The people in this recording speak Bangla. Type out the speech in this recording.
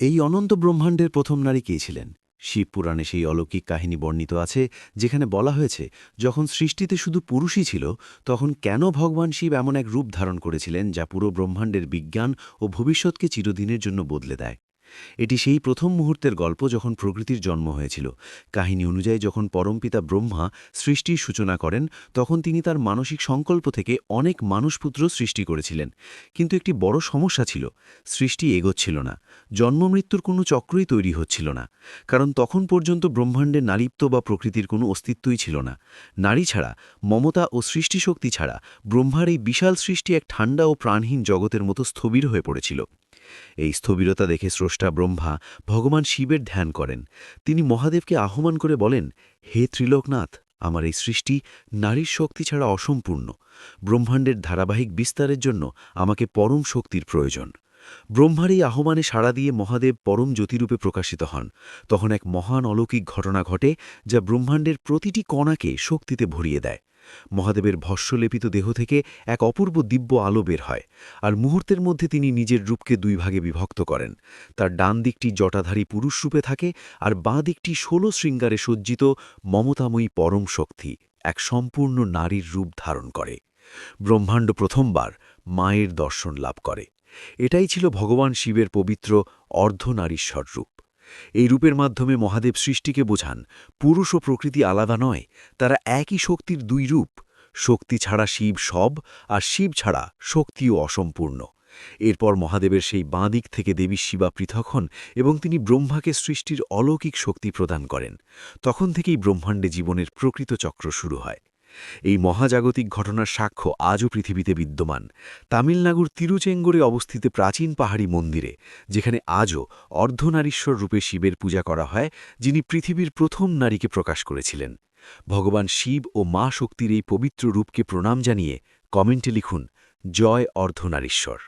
এই অনন্ত ব্রহ্মাণ্ডের প্রথম নারী কে ছিলেন? শিবপুরাণে সেই অলৌকিক কাহিনী বর্ণিত আছে, যেখানে বলা হয়েছে যখন সৃষ্টিতে শুধু পুরুষই ছিল, তখন কেন ভগবান শিব এমন এক রূপ ধারণ করেছিলেন যা পুরো ব্রহ্মাণ্ডের বিজ্ঞান ও ভবিষ্যৎকে চিরদিনের জন্য বদলে দেয়। এটি সেই প্রথম মুহূর্তের গল্প যখন প্রকৃতির জন্ম হয়েছিল। কাহিনী অনুযায়ী যখন পরমপিতা ব্রহ্মা সৃষ্টির সূচনা করেন, তখন তিনি তার মানসিক সংকল্প থেকে অনেক মানুষপুত্র সৃষ্টি করেছিলেন। কিন্তু একটি বড় সমস্যা ছিল, সৃষ্টি এগোচ্ছিল না, জন্মমৃত্যুর কোনো চক্রই তৈরি হচ্ছিল না। কারণ তখন পর্যন্ত ব্রহ্মাণ্ডে নারীত্ব বা প্রকৃতির কোনো অস্তিত্বই ছিল না। নারী ছাড়া, মমতা ও সৃষ্টিশক্তি ছাড়া ব্রহ্মার এই বিশাল সৃষ্টি এক ঠান্ডা ও প্রাণহীন জগতের মতো স্থবির হয়ে পড়েছিল। এই স্থবিরতা দেখে স্রষ্টা ব্রহ্মা ভগবান শিবের ধ্যান করেন। তিনি মহাদেবকে আহ্বান করে বলেন, হে ত্রিলোকনাথ, আমার এই সৃষ্টি নারীর শক্তি ছাড়া অসম্পূর্ণ। ব্রহ্মাণ্ডের ধারাবাহিক বিস্তারের জন্য আমাকে পরম শক্তির প্রয়োজন। ব্রহ্মার এই আহ্বানে সাড়া দিয়ে মহাদেব পরম জ্যোতিরূপে প্রকাশিত হন। তখন এক মহান অলৌকিক ঘটনা ঘটে, যা ব্রহ্মাণ্ডের প্রতিটি কণাকে শক্তিতে ভরিয়ে দেয়। মহাদেবের ভস্মলেপিত দেহ থেকে এক অপূর্ব দিব্য আলো বের হয়, আর মুহূর্তের মধ্যে তিনি নিজের রূপকে দুই ভাগে বিভক্ত করেন। তার ডান দিকটি জটাধারী পুরুষ রূপে থাকে, আর বাঁ দিকটি ১৬ শৃঙ্গারে সজ্জিত মমতাময়ী পরম শক্তি এক সম্পূর্ণ নারীর রূপ ধারণ করে। ব্রহ্মাণ্ড প্রথমবার মায়ের দর্শন লাভ করে। এটাই ছিল ভগবান শিবের পবিত্র অর্ধনারীশ্বর রূপ। এই রূপের মাধ্যমে মহাদেব সৃষ্টিকে বোঝান, পুরুষ ও প্রকৃতি আলাদা নয়, তারা একই শক্তির দুই রূপ। শক্তি ছাড়া শিব সব, আর শিব ছাড়া শক্তিও অসম্পূর্ণ। এরপর মহাদেবের সেই বাঁ দিক থেকে দেবী শিবা পৃথক হন এবং তিনি ব্রহ্মাকে সৃষ্টির অলৌকিক শক্তি প্রদান করেন। তখন থেকেই ব্রহ্মাণ্ডে জীবনের প্রকৃত চক্র শুরু হয়। এই মহাজাগতিক ঘটনার সাক্ষ্য আজও পৃথিবীতে বিদ্যমান, তামিলনাড়ুর তিরুচেঙ্গরে অবস্থিত প্রাচীন পাহাড়ি মন্দিরে, যেখানে আজও অর্ধনারীশ্বর রূপে শিবের পূজা করা হয়, যিনি পৃথিবীর প্রথম নারীকে প্রকাশ করেছিলেন। ভগবান শিব ও মা শক্তির এই পবিত্র রূপকে প্রণাম জানিয়ে কমেন্টে লিখুন, জয় অর্ধনারীশ্বর।